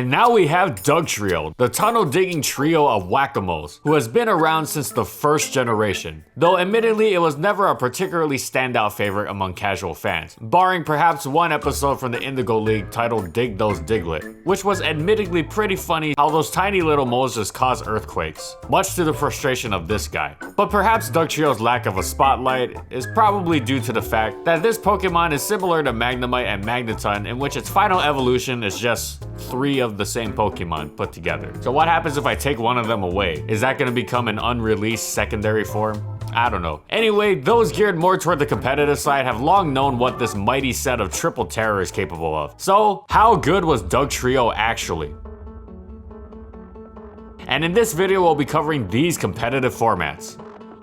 And now we have Dugtrio, the tunnel-digging trio of whack-a-moles, who has been around since the first generation. Though admittedly, it was never a particularly standout favorite among casual fans, barring perhaps one episode from the Indigo League titled Dig Those Diglett, which was admittedly pretty funny how those tiny little moles just cause earthquakes, much to the frustration of this guy. But perhaps Dugtrio's lack of a spotlight is probably due to the fact that this Pokemon is similar to Magnemite and Magneton, in which its final evolution is just 3 of the same Pokemon put together. So what happens if I take one of them away? Is that going to become an unreleased secondary form? I don't know. Anyway, those geared more toward the competitive side have long known what this mighty set of triple terror is capable of. So, how good was Dugtrio actually? And in this video, we'll be covering these competitive formats.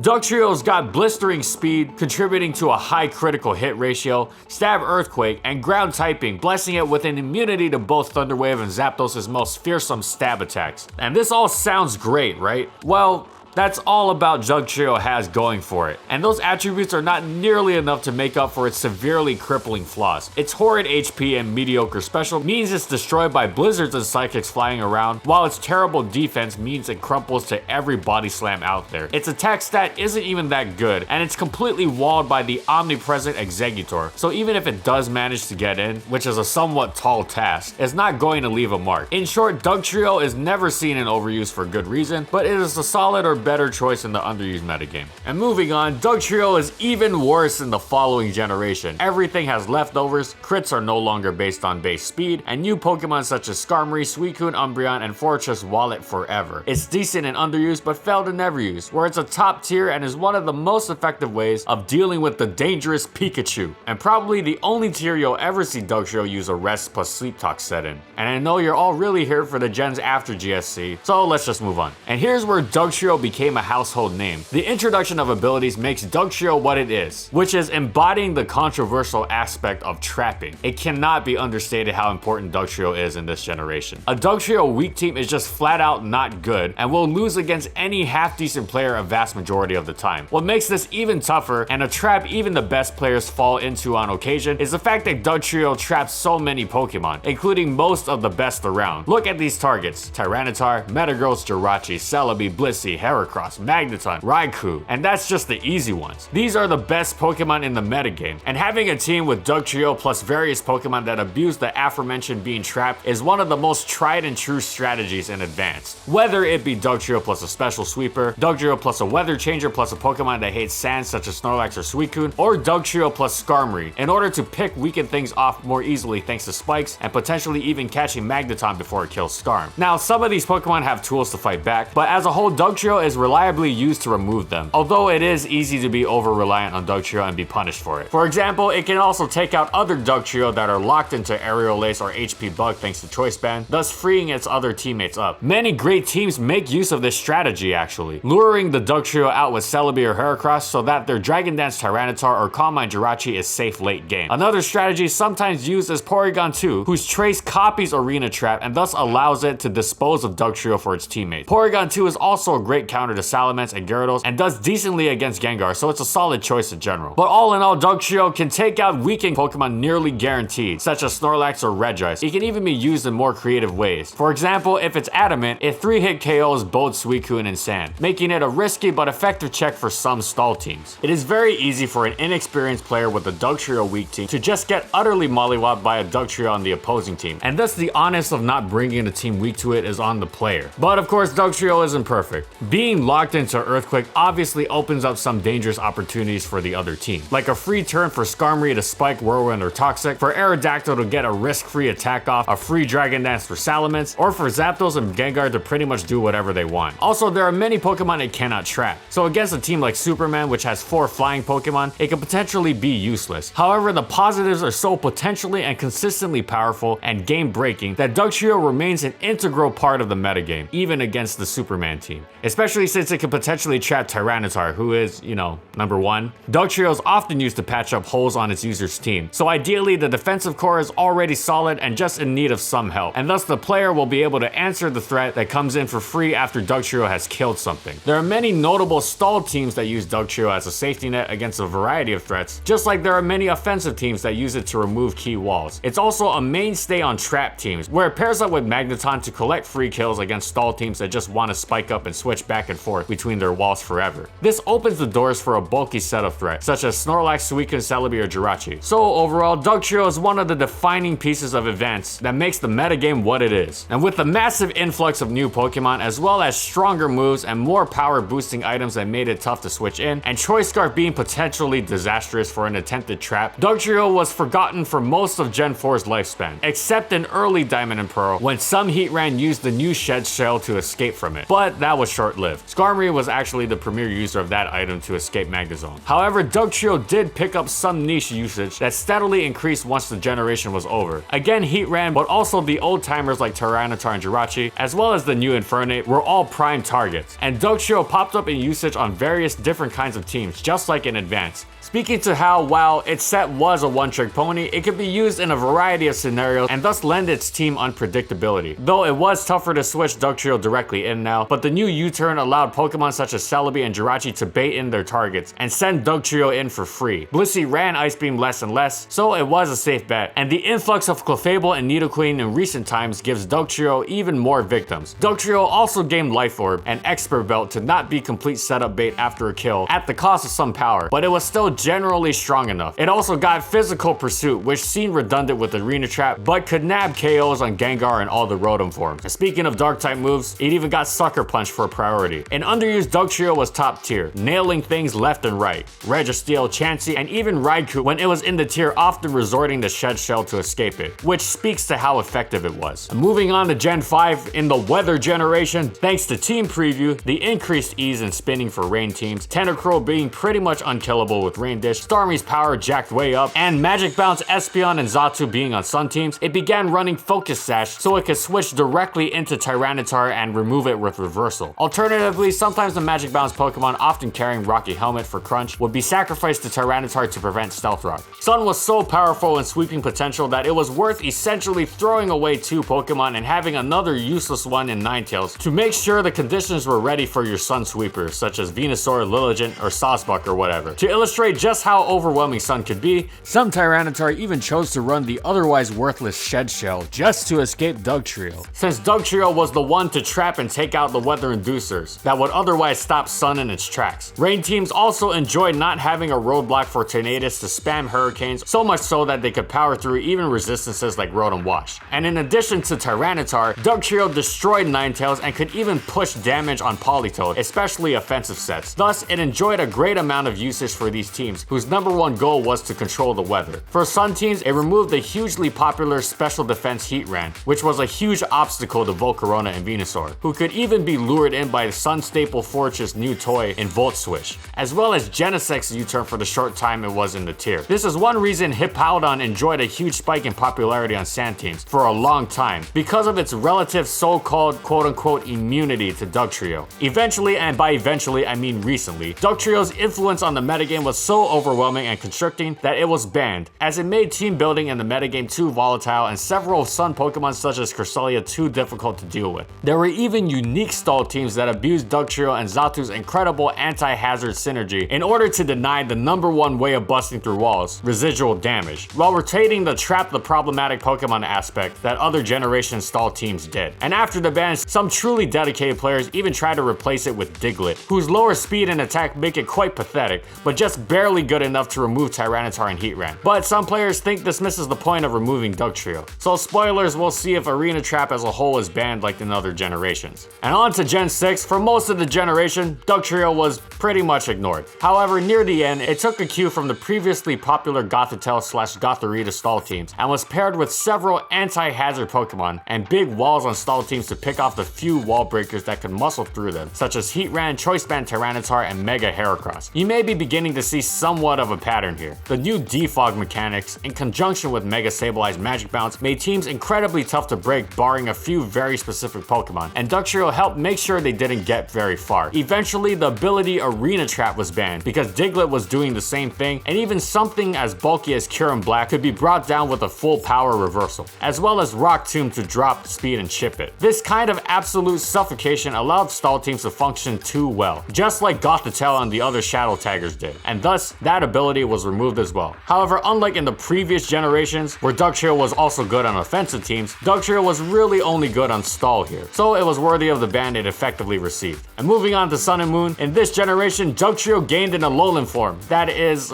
Dugtrio's got blistering speed, contributing to a high critical hit ratio, stab earthquake, and ground typing, blessing it with an immunity to both Thunder Wave and Zapdos' most fearsome stab attacks. And this all sounds great, right? Well, that's all about Dugtrio has going for it, and those attributes are not nearly enough to make up for its severely crippling flaws. Its horrid HP and mediocre special means it's destroyed by blizzards and psychics flying around, while its terrible defense means it crumples to every body slam out there. Its attack stat isn't even that good, and it's completely walled by the omnipresent Exeggutor, so even if it does manage to get in, which is a somewhat tall task, it's not going to leave a mark. In short, Dugtrio is never seen in overuse for good reason, but it is a solid or better choice in the underused metagame. And moving on, Dugtrio is even worse in the following generation. Everything has leftovers, crits are no longer based on base speed, and new Pokemon such as Skarmory, Suicune, Umbreon, and Fortress Wallet forever. It's decent in underuse, but fell to never use, where it's a top tier and is one of the most effective ways of dealing with the dangerous Pikachu, and probably the only tier you'll ever see Dugtrio use a rest plus sleep talk set in. And I know you're all really here for the gens after GSC, so let's just move on. And here's where Dugtrio became a household name. The introduction of abilities makes Dugtrio what it is, which is embodying the controversial aspect of trapping. It cannot be understated how important Dugtrio is in this generation. A Dugtrio weak team is just flat out not good and will lose against any half-decent player a vast majority of the time. What makes this even tougher, and a trap even the best players fall into on occasion, is the fact that Dugtrio traps so many Pokemon, including most of the best around. Look at these targets: Tyranitar, Metagross, Jirachi, Celebi, Blissey, Heracross, Magneton, Raikou, and that's just the easy ones. These are the best Pokemon in the metagame, and having a team with Dugtrio plus various Pokemon that abuse the aforementioned being trapped is one of the most tried and true strategies in Advanced. Whether it be Dugtrio plus a special sweeper, Dugtrio plus a weather changer plus a Pokemon that hates sand such as Snorlax or Suicune, or Dugtrio plus Skarmory, in order to weaken things off more easily thanks to spikes and potentially even catching Magneton before it kills Skarm. Now, some of these Pokemon have tools to fight back, but as a whole, Dugtrio is reliably used to remove them, although it is easy to be over-reliant on Dugtrio and be punished for it. For example, it can also take out other Dugtrio that are locked into Aerial Ace or HP Bug thanks to Choice Band, thus freeing its other teammates up. Many great teams make use of this strategy actually, luring the Dugtrio out with Celebi or Heracross so that their Dragon Dance Tyranitar or Calm Mind Jirachi is safe late game. Another strategy sometimes used is Porygon 2, whose trace copies Arena Trap and thus allows it to dispose of Dugtrio for its teammates. Porygon 2 is also a great counter to Salamence and Gyarados and does decently against Gengar, so it's a solid choice in general. But all in all, Dugtrio can take out weakening Pokemon nearly guaranteed, such as Snorlax or Regice. It can even be used in more creative ways. For example, if it's Adamant, it 3-hit KOs both Suicune and Sand, making it a risky but effective check for some stall teams. It is very easy for an inexperienced player with a Dugtrio weak team to just get utterly mollywopped by a Dugtrio on the opposing team, and thus the onus of not bringing a team weak to it is on the player. But of course, Dugtrio isn't perfect. Being locked into Earthquake obviously opens up some dangerous opportunities for the other team, like a free turn for Skarmory to spike Whirlwind or Toxic, for Aerodactyl to get a risk-free attack off, a free Dragon Dance for Salamence, or for Zapdos and Gengar to pretty much do whatever they want. Also, there are many Pokemon it cannot trap, so against a team like Superman, which has 4 flying Pokemon, it could potentially be useless. However, the positives are so potentially and consistently powerful and game-breaking that Dugtrio remains an integral part of the metagame, even against the Superman team, especially especially since it could potentially trap Tyranitar, who is, number 1. Dugtrio is often used to patch up holes on its user's team, so ideally the defensive core is already solid and just in need of some help, and thus the player will be able to answer the threat that comes in for free after Dugtrio has killed something. There are many notable stall teams that use Dugtrio as a safety net against a variety of threats, just like there are many offensive teams that use it to remove key walls. It's also a mainstay on trap teams, where it pairs up with Magneton to collect free kills against stall teams that just want to spike up and switch back and forth between their walls forever. This opens the doors for a bulky set of threats, such as Snorlax, Suicune, Celebi, or Jirachi. So overall, Dugtrio is one of the defining pieces of advance that makes the metagame what it is. And with the massive influx of new Pokemon, as well as stronger moves and more power boosting items that made it tough to switch in, and Choice Scarf being potentially disastrous for an attempted trap, Dugtrio was forgotten for most of Gen 4's lifespan, except in early Diamond and Pearl, when some Heatran used the new Shed Shell to escape from it. But that was short-lived. Skarmory was actually the premier user of that item to escape Magnezone. However, Dugtrio did pick up some niche usage that steadily increased once the generation was over. Again, Heatran, but also the old-timers like Tyranitar and Jirachi, as well as the new Infernape, were all prime targets, and Dugtrio popped up in usage on various different kinds of teams, just like in Advance. Speaking to how, while its set was a one-trick pony, it could be used in a variety of scenarios and thus lend its team unpredictability. Though it was tougher to switch Dugtrio directly in now, but the new U-turn allowed Pokemon such as Celebi and Jirachi to bait in their targets and send Dugtrio in for free. Blissey ran Ice Beam less and less, so it was a safe bet, and the influx of Clefable and Nidoqueen in recent times gives Dugtrio even more victims. Dugtrio also gained Life Orb and Expert Belt to not be complete setup bait after a kill at the cost of some power, but it was still generally strong enough. It also got Physical Pursuit, which seemed redundant with Arena Trap, but could nab KOs on Gengar and all the Rotom forms. And speaking of dark type moves, it even got Sucker Punch for priority. An underused Dugtrio was top tier, nailing things left and right. Registeel, Chansey, and even Raikou when it was in the tier, often resorting to Shed Shell to escape it, which speaks to how effective it was. And moving on to Gen 5, in the weather generation, thanks to Team Preview, the increased ease in spinning for rain teams, Tentacruel being pretty much unkillable with Rain Dish, Starmie's power jacked way up, and Magic Bounce, Espeon, and Xatu being on Sun teams, it began running Focus Sash so it could switch directly into Tyranitar and remove it with Reversal. Alternatively, sometimes the Magic Bounce Pokemon, often carrying Rocky Helmet for crunch, would be sacrificed to Tyranitar to prevent Stealth Rock. Sun was so powerful in sweeping potential that it was worth essentially throwing away 2 Pokemon and having another useless one in Ninetales to make sure the conditions were ready for your Sun sweepers, such as Venusaur, Lilligant, or Sawsbuck or whatever. To illustrate just how overwhelming Sun could be, some Tyranitar even chose to run the otherwise worthless Shed Shell just to escape Dugtrio, since Dugtrio was the one to trap and take out the weather inducers that would otherwise stop Sun in its tracks. Rain teams also enjoyed not having a roadblock for Tornadus to spam hurricanes, so much so that they could power through even resistances like Rotom Wash. And in addition to Tyranitar, Dugtrio destroyed Ninetales and could even push damage on Politoed, especially offensive sets. Thus, it enjoyed a great amount of usage for these teams, whose number one goal was to control the weather. For Sun teams, it removed the hugely popular Special Defense Heatran, which was a huge obstacle to Volcarona and Venusaur, who could even be lured in by the Sun staple Fortress new toy in Volt Switch, as well as Genesec's U-turn for the short time it was in the tier. This is one reason Hippowdon enjoyed a huge spike in popularity on Sand teams for a long time, because of its relative so-called quote-unquote immunity to Dugtrio. Eventually, and by eventually I mean recently, Dugtrio's influence on the metagame was so overwhelming and constricting that it was banned, as it made team building in the metagame too volatile and several Sun Pokemon such as Cresselia too difficult to deal with. There were even unique stall teams that abused Dugtrio and Xatu's incredible anti-hazard synergy in order to deny the number one way of busting through walls, residual damage, while rotating the trap the problematic Pokemon aspect that other generation stall teams did. And after the ban, some truly dedicated players even tried to replace it with Diglett, whose lower speed and attack make it quite pathetic, but just barely good enough to remove Tyranitar and Heatran. But some players think this misses the point of removing Dugtrio. So spoilers, we'll see if Arena Trap as a whole is banned like in other generations. And on to Gen 6, for most of the generation, Dugtrio was pretty much ignored. However, near the end, it took a cue from the previously popular Gothitelle / Gothorita stall teams, and was paired with several anti-hazard Pokemon and big walls on stall teams to pick off the few wall breakers that could muscle through them, such as Heatran, Choice Band Tyranitar, and Mega Heracross. You may be beginning to see somewhat of a pattern here. The new defog mechanics, in conjunction with Mega Sableye Magic Bounce, made teams incredibly tough to break barring a few very specific Pokemon, and Dugtrio helped make sure they didn't didn't get very far. Eventually, the ability Arena Trap was banned because Diglett was doing the same thing, and even something as bulky as Kyurem Black could be brought down with a full power reversal, as well as Rock Tomb to drop speed and chip it. This kind of absolute suffocation allowed stall teams to function too well, just like Gothitelle and the other Shadow Taggers did, and thus that ability was removed as well. However, unlike in the previous generations, where Dugtrio was also good on offensive teams, Dugtrio was really only good on stall here, so it was worthy of the ban it effectively received. And moving on to Sun and Moon, in this generation, Dugtrio gained an Alolan form that is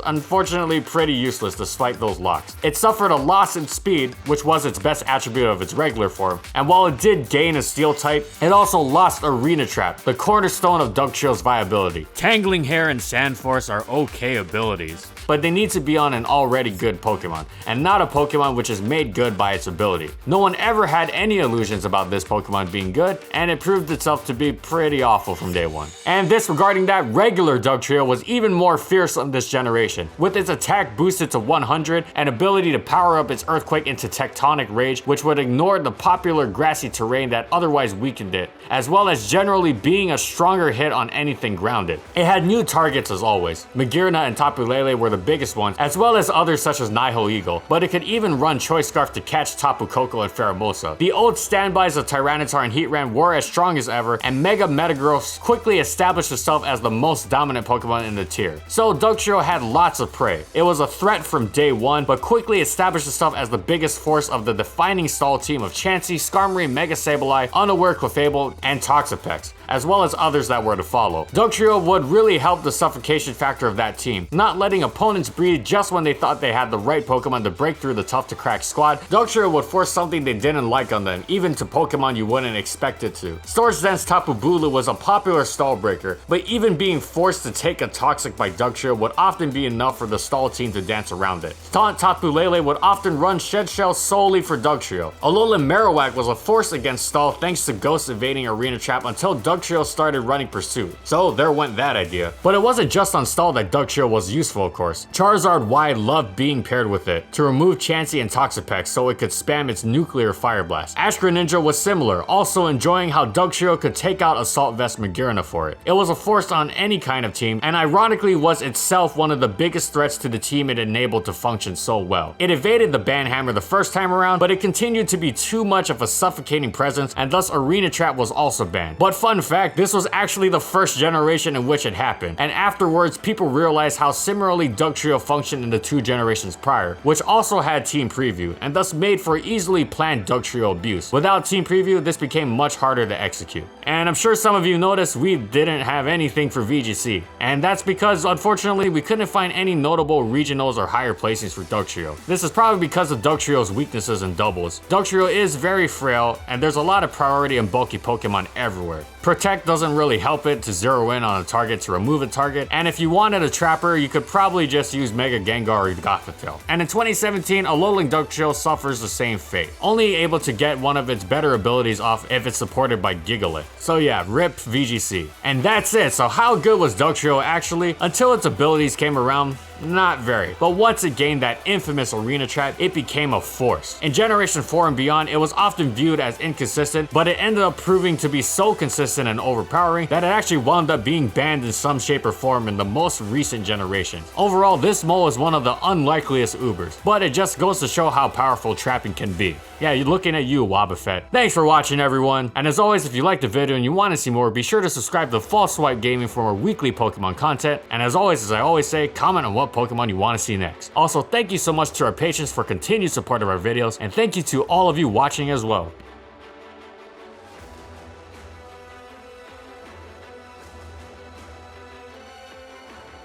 unfortunately pretty useless despite those locks. It suffered a loss in speed, which was its best attribute of its regular form, and while it did gain a steel type, it also lost Arena Trap, the cornerstone of Dugtrio's viability. Tangling Hair and Sandforce are okay abilities, but they need to be on an already good Pokemon, and not a Pokemon which is made good by its ability. No one ever had any illusions about this Pokemon being good, and it proved itself to be pretty awful from day one. And disregarding that, regular Dugtrio was even more fearsome this generation, with its attack boosted to 100 and ability to power up its Earthquake into Tectonic Rage, which would ignore the popular grassy terrain that otherwise weakened it, as well as generally being a stronger hit on anything grounded. It had new targets as always. Magearna and Tapu Lele were the biggest ones, as well as others such as Nihil Eagle, but it could even run Choice Scarf to catch Tapu Koko and Pheromosa. The old standbys of Tyranitar and Heatran were as strong as ever, and Mega Metagross quickly established itself as the most dominant Pokemon in the tier. So Dugtrio had lots of prey. It was a threat from day one, but quickly established itself as the biggest force of the defining stall team of Chansey, Skarmory, Mega Sableye, Unaware Clefable, and Toxapex, as well as others that were to follow. Dugtrio would really help the suffocation factor of that team, not letting opponents breathe just when they thought they had the right Pokemon to break through the tough to crack squad. Dugtrio would force something they didn't like on them, even to Pokemon you wouldn't expect it to. Storage Dense Tapu Bulu was a popular stall breaker, but even being forced to take a Toxic by Dugtrio would often be enough for the stall team to dance around it. Taunt Tapu Lele would often run Shed Shell solely for Dugtrio. Alolan Marowak was a force against stall thanks to Ghost evading Arena Trap until Dugtrio started running Pursuit. So there went that idea. But it wasn't just on stall that Dugtrio was useful, of course. Charizard Y loved being paired with it to remove Chansey and Toxapex so it could spam its nuclear Fire Blast. Ash Greninja was similar, also enjoying how Dugtrio could take out Assault Vest Magearna for it. It was a force on any kind of team, and ironically was itself one of the biggest threats to the team it enabled to function so well. It evaded the Banhammer the first time around, but it continued to be too much of a suffocating presence, and thus Arena Trap was also banned. But fun fact, this was actually the first generation in which it happened, and afterwards people realized how similarly Dugtrio functioned in the 2 generations prior, which also had Team Preview, and thus made for easily planned Dugtrio abuse. Without Team Preview, this became much harder to execute. And I'm sure some of you noticed we didn't have anything for VGC, and that's because unfortunately we couldn't find any notable regionals or higher placings for Dugtrio. This is probably because of Dugtrio's weaknesses in doubles. Dugtrio is very frail, and there's a lot of priority and bulky Pokemon everywhere. Protect doesn't really help it to zero in on a target to remove a target, and if you wanted a trapper, you could probably just use Mega Gengar or Gothitelle. And in 2017, Alolan Dugtrio suffers the same fate, only able to get one of its better abilities off if it's supported by Gigalith. So yeah, rip VGC. And that's it. So how good was Dugtrio actually? Until its abilities came around, not very. But once it gained that infamous Arena Trap, it became a force. In Generation 4 and beyond, it was often viewed as inconsistent, but it ended up proving to be so consistent and overpowering that it actually wound up being banned in some shape or form in the most recent generation. Overall, this mole is one of the unlikeliest Ubers, but it just goes to show how powerful trapping can be. Yeah, you're looking at you, Wobbuffet. Thanks for watching, everyone. And as always, if you liked the video and you want to see more, be sure to subscribe to False Swipe Gaming for more weekly Pokemon content. And as always, as I always say, comment on what Pokemon you want to see next. Also, thank you so much to our patrons for continued support of our videos, and thank you to all of you watching as well.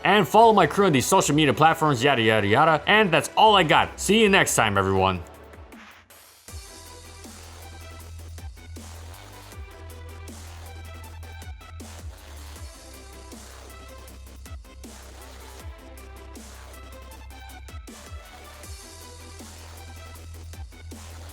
And follow my crew on these social media platforms, yada yada yada. And that's all I got. See you next time, everyone.